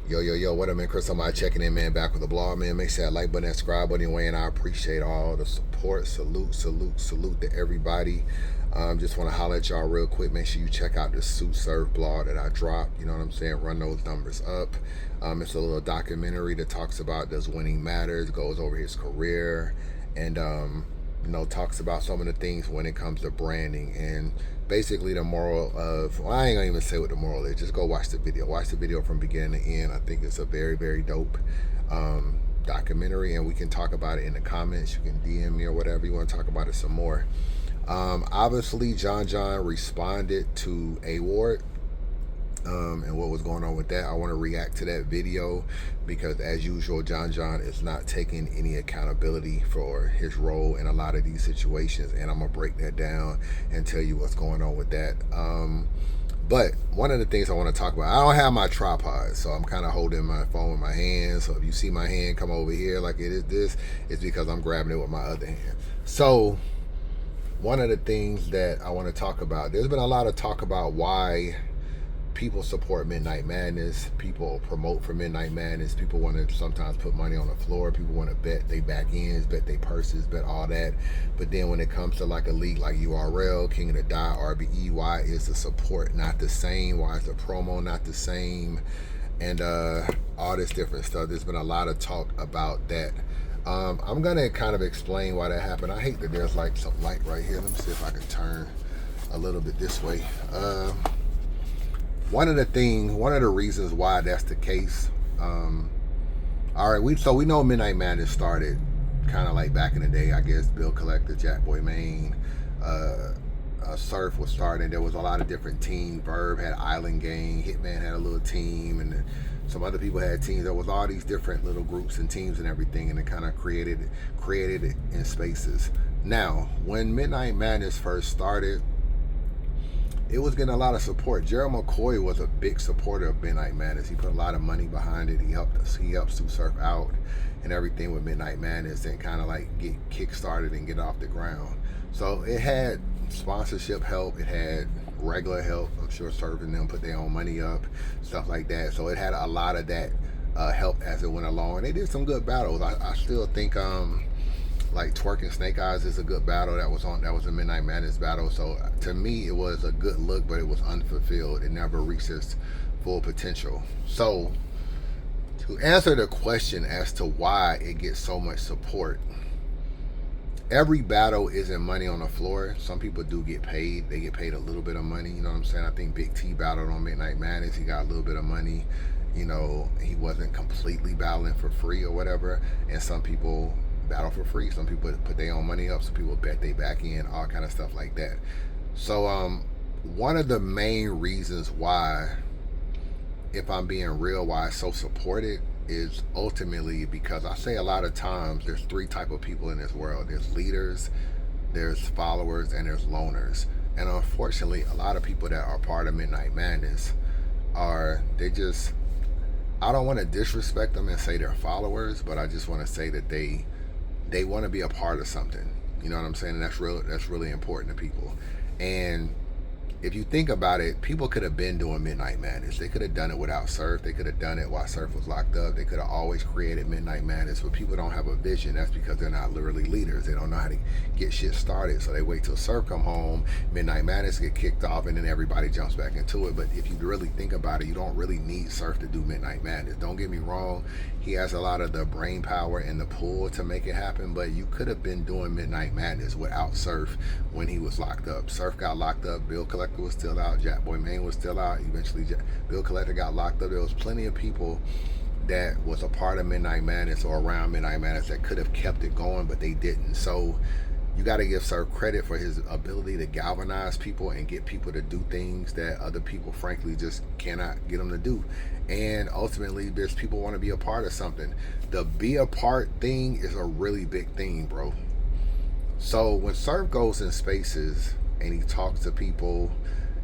Yo, what up, man? Chris, somebody checking in, man. Back with the blog, man. Make sure that like button, that subscribe button, anyway, and I appreciate all the support. Salute to everybody. Just want to holler at y'all real quick. Make sure you check out the Suit Surf blog that I dropped. You know what I'm saying? Run those numbers up. It's a little documentary that talks about does winning matters, goes over his career, and talks about some of the things when it comes to branding and basically the moral of, well, I ain't gonna even say what the moral is. Just go watch the video. Watch the video from beginning to end. I think it's a very, very dope documentary, and we can talk about it in the comments. You can DM me or whatever you want to talk about it some more. Obviously, John responded to A Ward. And what was going on with that. I want to react to that video because, as usual, John is not taking any accountability for his role in a lot of these situations, and I'm gonna break that down and tell you what's going on with that. But one of the things I want to talk about, I don't have my tripod, so I'm kind of holding my phone with my hand. So if you see my hand come over here like it is this, it's because I'm grabbing it with my other hand. So one of the things that I want to talk about, there's been a lot of talk about why people support Midnight Madness. People promote for Midnight Madness. People want to sometimes put money on the floor. People want to bet they back ends, bet they purses, bet all that. But then when it comes to like a league like URL, King of the Dot, RBE, why is the support not the same? Why is the promo not the same? And all this different stuff. There's been a lot of talk about that. I'm gonna kind of explain why that happened. I hate that there's like some light right here. Let me see if I can turn a little bit this way. One of the reasons why that's the case. All right, we know Midnight Madness started kind of like back in the day. I guess Bill Collector, Jack Boy Maine, Surf was starting. There was a lot of different teams. Verb had Island Gang, Hitman had a little team, and some other people had teams. There was all these different little groups and teams and everything, and it kind of created it in spaces. Now, when Midnight Madness first started, it was getting a lot of support. Gerald McCoy was a big supporter of Midnight Madness. He put a lot of money behind it. He helped Suit Surf out and everything with Midnight Madness and kind of like get kick-started and get off the ground. So it had sponsorship help. It had regular help. I'm sure Surf and them put their own money up, stuff like that. So it had a lot of that help as it went along. And they did some good battles. I still think like Twerk and Snake Eyes is a good battle. That was a Midnight Madness battle. So to me, it was a good look, but it was unfulfilled. It never reached its full potential. So to answer the question as to why it gets so much support, every battle isn't money on the floor. Some people do get paid. They get paid a little bit of money. You know what I'm saying? I think Big T battled on Midnight Madness. He got a little bit of money. You know, he wasn't completely battling for free or whatever. And some people battle for free. Some people put their own money up. Some people bet they back in, all kind of stuff like that. So one of the main reasons why, if I'm being real, why it's so supported is ultimately because I say a lot of times there's three type of people in this world. There's leaders, there's followers, and there's loners. And unfortunately, a lot of people that are part of Midnight Madness I don't want to disrespect them and say they're followers, but I just want to say that they want to be a part of something. You know what I'm saying? And that's really important to people. And if you think about it, people could have been doing Midnight Madness. They could have done it without Surf. They could have done it while Surf was locked up. They could have always created Midnight Madness, but people don't have a vision. That's because they're not literally leaders. They don't know how to get shit started, so they wait till Surf come home, Midnight Madness get kicked off, and then everybody jumps back into it. But if you really think about it, you don't really need Surf to do Midnight Madness. Don't get me wrong. He has a lot of the brain power and the pull to make it happen, but you could have been doing Midnight Madness without Surf when he was locked up. Surf got locked up. Bill Collector was still out. Jack Boy Maine was still out. Eventually, Bill Collector got locked up. There was plenty of people that was a part of Midnight Madness or around Midnight Madness that could have kept it going, but they didn't. So you got to give Surf credit for his ability to galvanize people and get people to do things that other people, frankly, just cannot get them to do. And ultimately, there's people want to be a part of something. The be a part thing is a really big thing, bro. So when Surf goes in spaces and he talks to people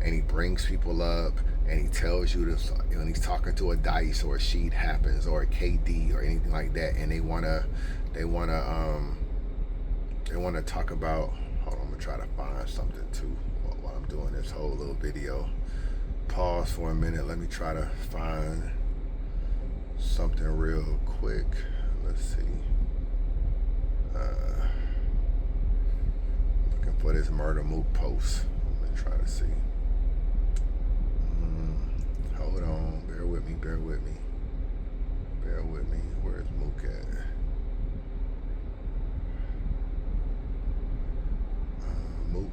and he brings people up and he tells you this, when he's talking to a Dice or a Sheet Happens or a KD or anything like that, and they wanna talk about, hold on, I'm gonna try to find something too while I'm doing this whole little video. Pause for a minute, let me try to find something real quick. Let's see. Looking for this Murda Mook post. I'm gonna try to see. Hold on. Bear with me. Bear with me. Bear with me. Where's Mook at? Mook.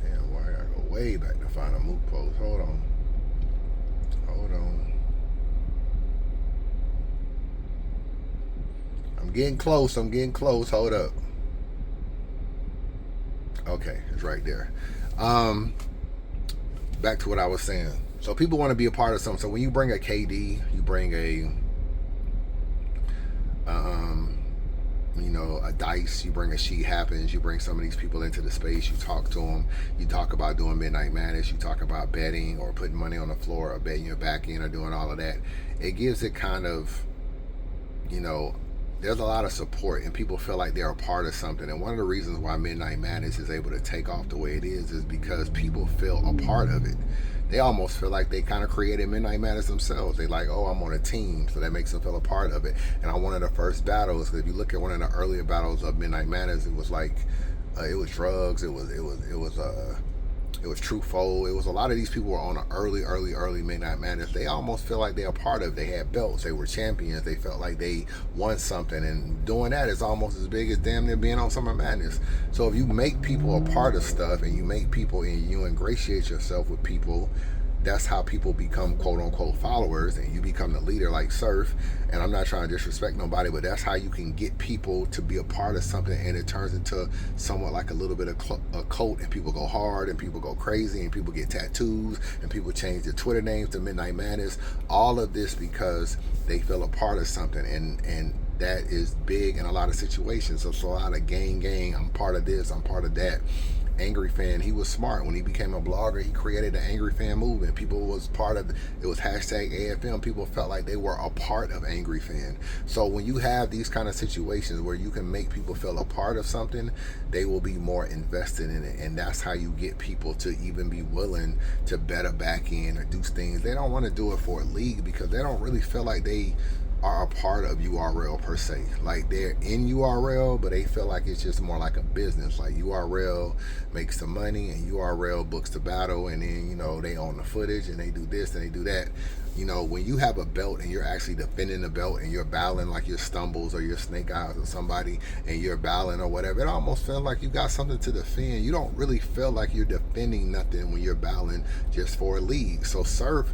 Damn, why I gotta go way back to find a Mook post? Hold on. I'm getting close. Hold up. Okay, it's right there. Back to what I was saying. So people want to be a part of something. So when you bring a KD, you bring a a Dice, you bring a She Happens, you bring some of these people into the space, you talk to them, you talk about doing Midnight Madness, you talk about betting or putting money on the floor or betting your back end or doing all of that. It gives it kind of, there's a lot of support and people feel like they're a part of something. And one of the reasons why Midnight Madness is able to take off the way it is because people feel a part of it. They almost feel like they kind of created Midnight Madness themselves. They like, oh, I'm on a team, so that makes them feel a part of it. And on one of the first battles, because if you look at one of the earlier battles of Midnight Madness, it was like, it was drugs, it was Truthful. It was a lot of these people were on an early Midnight Madness. They almost feel like they're a part of it. They had belts. They were champions. They felt like they won something. And doing that is almost as big as damn near being on Summer Madness. So if you make people a part of stuff and you make people and you ingratiate yourself with people, that's how people become quote unquote followers and you become the leader like Surf. And I'm not trying to disrespect nobody, but that's how you can get people to be a part of something and it turns into somewhat like a little bit of a cult and people go hard and people go crazy and people get tattoos and people change their Twitter names to Midnight Madness. All of this because they feel a part of something and that is big in a lot of situations. So it's a lot of gang, I'm part of this, I'm part of that. Angry Fan, he was smart. When he became a blogger, he created the Angry Fan movement. People was part of it was hashtag AFM. People felt like they were a part of Angry Fan. So when you have these kind of situations where you can make people feel a part of something, they will be more invested in it. And that's how you get people to even be willing to bet a back end or do things. They don't want to do it for a league because they don't really feel like they are a part of URL per se. Like they're in URL, but they feel like it's just more like a business. Like URL makes the money and URL books the battle and then, they own the footage and they do this and they do that. When you have a belt and you're actually defending the belt and you're battling like your Stumbles or your Snake Eyes or somebody and you're battling or whatever, it almost feels like you got something to defend. You don't really feel like you're defending nothing when you're battling just for a league. So Surf,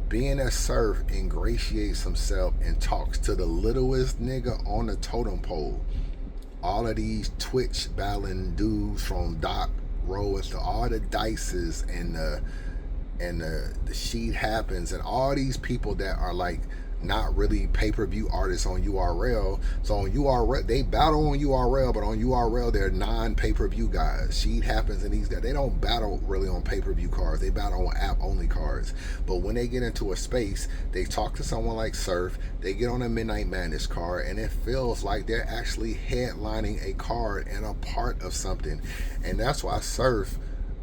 being a Surf, ingratiates himself and talks to the littlest nigga on the totem pole. All of these Twitch battling dudes from Doc Rose to all the Dices and the Sheet Happens and all these people that are like not really pay-per-view artists on URL. So on URL, they battle on URL, but on URL, they're non-pay-per-view guys. Sheet Happens and these guys, they don't battle really on pay-per-view cards. They battle on app-only cards. But when they get into a space, they talk to someone like Surf, they get on a Midnight Madness card, and it feels like they're actually headlining a card and a part of something. And that's why Surf,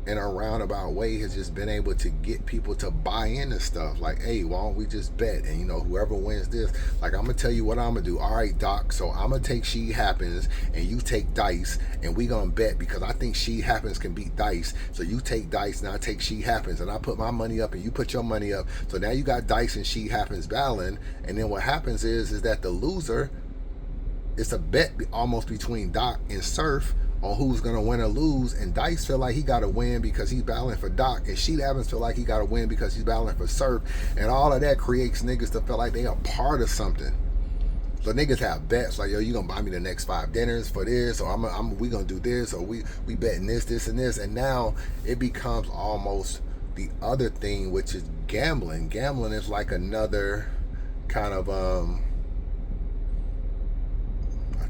in a roundabout way, has just been able to get people to buy into stuff. Like, hey, why don't we just bet? And whoever wins this, like, I'm gonna tell you what I'm gonna do. All right, Doc, so I'm gonna take She Happens and you take Dice and we gonna bet because I think She Happens can beat Dice. So you take Dice and I take She Happens and I put my money up and you put your money up. So now you got Dice and She Happens battling. And then what happens is that the loser, it's a bet almost between Doc and Surf on who's gonna win or lose, and Dice feel like he gotta win because he's battling for Doc, and Sheet Happens feel like he gotta win because he's battling for Surf, and all of that creates niggas to feel like they are part of something. So niggas have bets like, yo, you gonna buy me the next 5 dinners for this, or we gonna do this, or we betting this, and this, and now it becomes almost the other thing, which is gambling. Gambling is like another kind of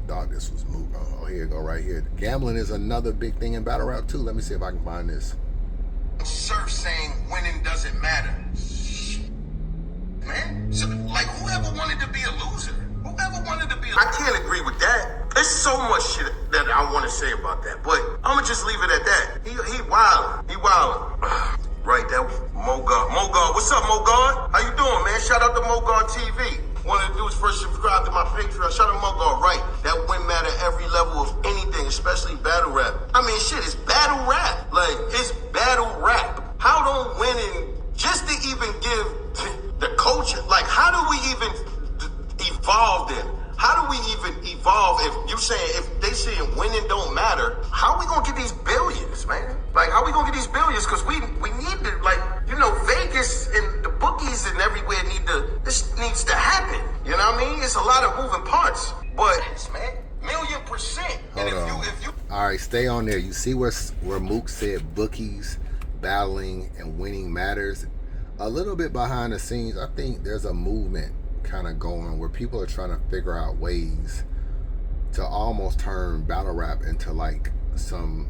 thought this was moved. Oh, here you go, right here. Gambling is another big thing in battle rap too. Let me see if I can find this. Surf saying winning doesn't matter. Man, so, like whoever wanted to be a loser, I can't agree with that. There's so much shit that I want to say about that, but I'ma just leave it at that. He wildin'. battle rap. Like, it's battle rap. How don't winning, just to even give the culture, like, how do we even evolve then? How do we even evolve if you saying, if they saying winning don't matter, how are we gonna get these billions, man? Like, how are we gonna get these billions? Because we need to, like, you know, Vegas and the bookies and everywhere this needs to happen. You know what I mean? It's a lot of moving parts. But, man, 1,000,000%. Hold on. All right, stay on there. You see where Mook said bookies, battling, and winning matters? A little bit behind the scenes, I think there's a movement kind of going where people are trying to figure out ways to almost turn battle rap into like some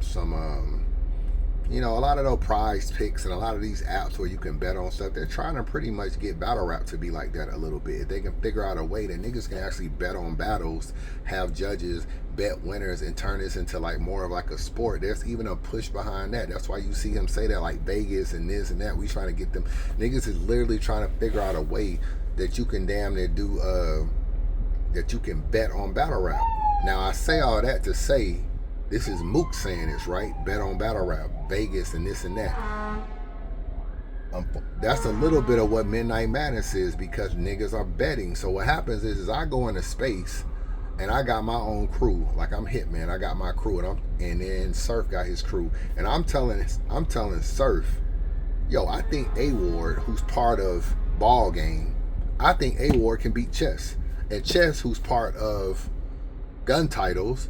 you know, a lot of those prize picks and a lot of these apps where you can bet on stuff, they're trying to pretty much get battle rap to be like that a little bit. If they can figure out a way that niggas can actually bet on battles, have judges bet winners, and turn this into like more of like a sport, there's even a push behind that. That's why you see him say that, like Vegas and this and that, we trying to get them. Niggas is literally trying to figure out a way that you can damn near do that you can bet on battle rap. Now I say all that to say, this is Mook saying this, right? Bet on battle rap, Vegas and this and that. That's a little bit of what Midnight Madness is, because niggas are betting. So what happens is I go into space and I got my own crew. Like, I'm Hitman, I got my crew, and then Surf got his crew. And I'm telling Surf, yo, I think A-Ward, who's part of Ball Game, I think A-Ward can beat Chess. And Chess, who's part of Gun Titles,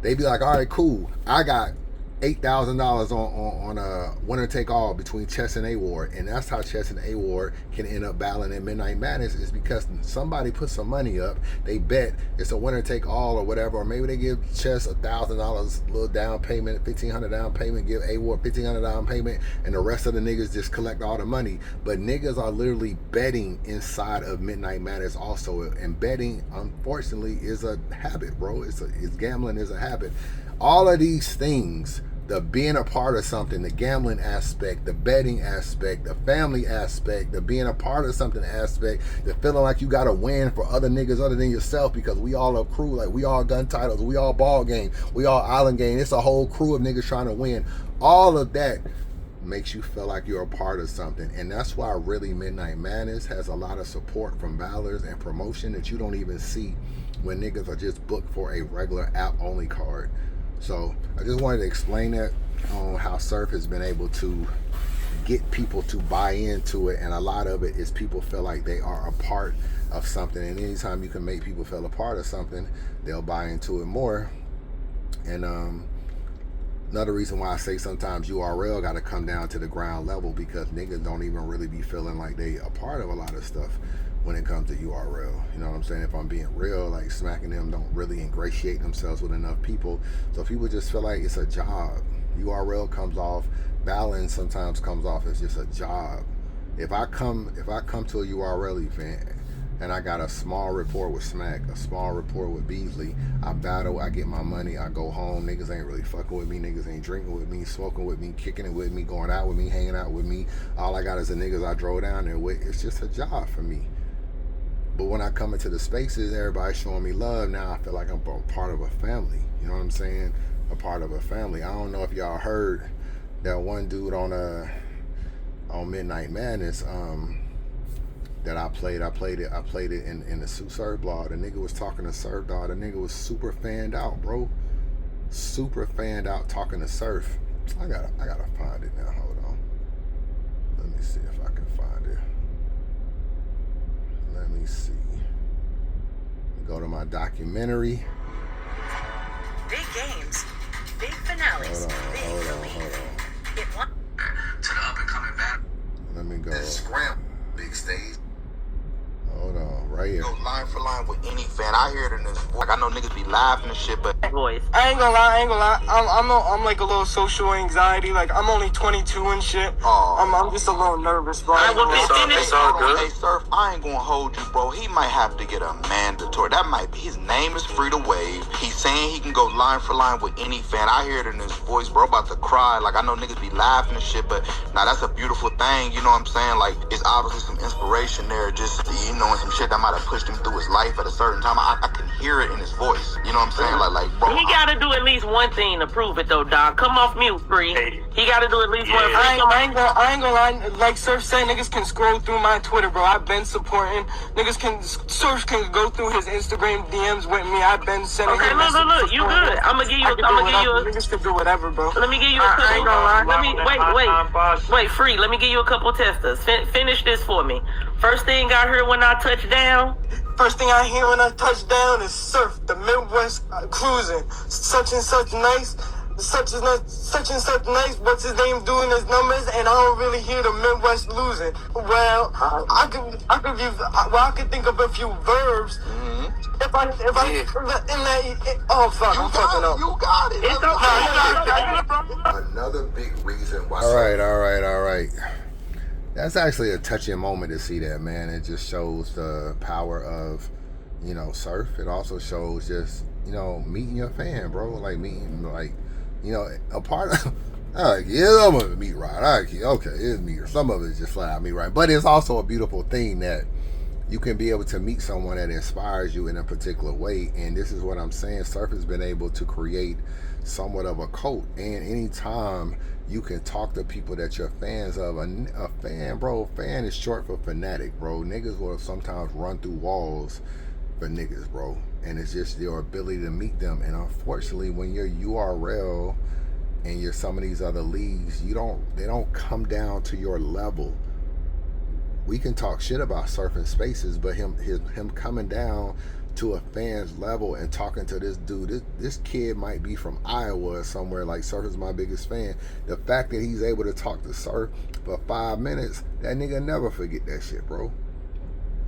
they be like, all right, cool, I got $8,000 on a winner take all between Chess and A-Ward. And that's how Chess and A-Ward can end up battling at Midnight Madness, is because somebody put some money up, they bet it's a winner take all or whatever, or maybe they give Chess $1,000 little down payment, $1,500 down payment, give A-Ward $1,500 down payment, and the rest of the niggas just collect all the money. But niggas are literally betting inside of Midnight Madness also, and betting, unfortunately, is a habit, bro. It's gambling is a habit. All of these things, the being a part of something, the gambling aspect, the betting aspect, the family aspect, the being a part of something aspect, the feeling like you gotta win for other niggas other than yourself, because we all a crew, like we all Gun Titles, we all Ball Game, we all Island Game, it's a whole crew of niggas trying to win. All of that makes you feel like you're a part of something. And that's why really Midnight Madness has a lot of support from battlers and promotion that you don't even see when niggas are just booked for a regular app only card. So I just wanted to explain that on how Surf has been able to get people to buy into it, and a lot of it is people feel like they are a part of something, and anytime you can make people feel a part of something, they'll buy into it more. And another reason why I say sometimes URL got to come down to the ground level, because niggas don't even really be feeling like they a part of a lot of stuff when it comes to URL. You know what I'm saying? If I'm being real, like Smack and them don't really ingratiate themselves with enough people. So people just feel like it's a job. URL comes off, battling sometimes comes off as just a job. If I come to a URL event and I got a small rapport with Smack, a small rapport with Beasley, I battle, I get my money, I go home, niggas ain't really fucking with me, niggas ain't drinking with me, smoking with me, kicking it with me, going out with me, hanging out with me. All I got is the niggas I drove down there with. It's just a job for me. But when I come into the spaces, everybody's showing me love. Now I feel like I'm part of a family. You know what I'm saying? A part of a family. I don't know if y'all heard that one dude on Midnight Madness that I played it in the Surf blog. The nigga was talking to Surf, dog. The nigga was super fanned out, bro. Super fanned out talking to Surf. I gotta find it now. Hold on. Let me see if I can find it. Let me see. Go to my documentary. Big games, big finales, Hold on. To the up and coming back. Let me go. Scram, big stage. Hold on, right here. Go line for line with any fan. I hear it in this voice. Like, I know niggas be laughing and shit, but voice. I ain't gonna lie. I'm like a little social anxiety. Like, I'm only 22 and shit. I'm just a little nervous, bro. It's all good. Hey, Surf, I ain't gonna hold you, bro. He might have to get a mandatory. That might be. His name is Free to Wave. He's saying he can go line for line with any fan. I hear it in his voice, bro. About to cry. Like, I know niggas be laughing and shit, but nah, that's a beautiful thing. You know what I'm saying? Like, it's obviously some inspiration there. Just, you know, and some shit that might have pushed him through his life at a certain time. I can hear it in his voice. You know what I'm saying? Like, bro. He got to do at least one thing to prove it, though, dog. Come off mute, Free. He got to do at least one thing. I ain't gonna lie. Like Surf said, niggas can scroll through my Twitter, bro. I've been supporting. Surf can go through his Instagram DMs with me. I've been sending him messages. Look. You good. I'm going to give you Niggas can do whatever, bro. Let me give you a couple. I ain't gonna lie. Wait, Free. Let me give you a couple testers. Finish this for me. First thing I heard when I touched down. First thing I hear when I touch down is Surf, the Midwest cruising. Such and such nice. Such and such nice. What's his name doing his numbers? And I don't really hear the Midwest losing. Well, I could think of a few verbs. If I oh fuck, I'm fucking up. You got it. It's okay. Another big reason why. All right. That's actually a touching moment to see that, man. It just shows the power of, Surf. It also shows just, meeting your fan, bro. Like meeting, like, a part of. Some of it meet right. Okay, it's me. Some of it is just flat out me right. But it's also a beautiful thing that you can be able to meet someone that inspires you in a particular way. And this is what I'm saying. Surf has been able to create somewhat of a cult. And anytime you can talk to people that you're fans of, a fan, bro, fan is short for fanatic, bro. Niggas will sometimes run through walls for niggas, bro. And it's just your ability to meet them. And unfortunately, when you're URL and you're some of these other leagues, they don't come down to your level. We can talk shit about Surfing Spaces, but him coming down to a fan's level and talking to this dude, this kid might be from Iowa or somewhere. Like, Surf is my biggest fan. The fact that he's able to talk to Surf for 5 minutes, that nigga never forget that shit, bro.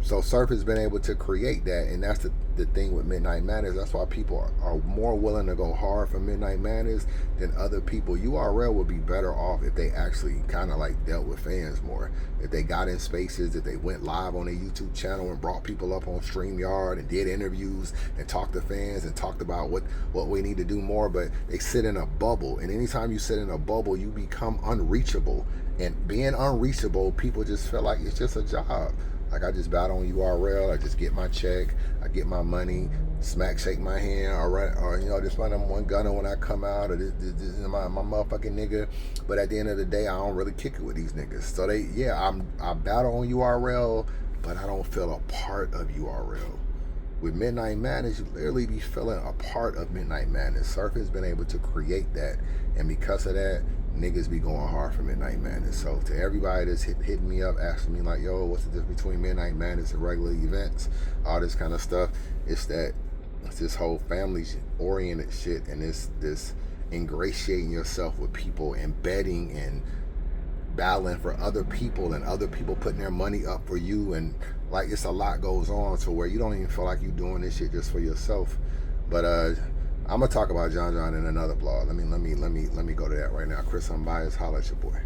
So Surf has been able to create that, and that's the thing with Midnight Madness. That's why people are more willing to go hard for Midnight Madness than other people. URL would be better off if they actually kind of like dealt with fans more. If they got in spaces, if they went live on their YouTube channel and brought people up on StreamYard and did interviews and talked to fans and talked about what we need to do more. But they sit in a bubble, and anytime you sit in a bubble, you become unreachable. And being unreachable, people just feel like it's just a job. Like, I just battle on URL, I just get my check, I get my money, shake my hand, or just find them one gunner when I come out, or this is my motherfucking nigga. But at the end of the day, I don't really kick it with these niggas. So I battle on URL, but I don't feel a part of URL. With Midnight Madness, you literally be feeling a part of Midnight Madness. Surf has been able to create that, and because of that, niggas be going hard for Midnight Madness. So to everybody that's hitting me up, asking me like, yo, what's the difference between Midnight Madness and regular events, all this kind of stuff, it's this whole family-oriented shit, and this ingratiating yourself with people and betting and battling for other people and other people putting their money up for you, and like, it's a lot goes on to where you don't even feel like you're doing this shit just for yourself. But I'm gonna talk about John in another blog. Let me go to that right now. Chris Unbiased, holla at your boy.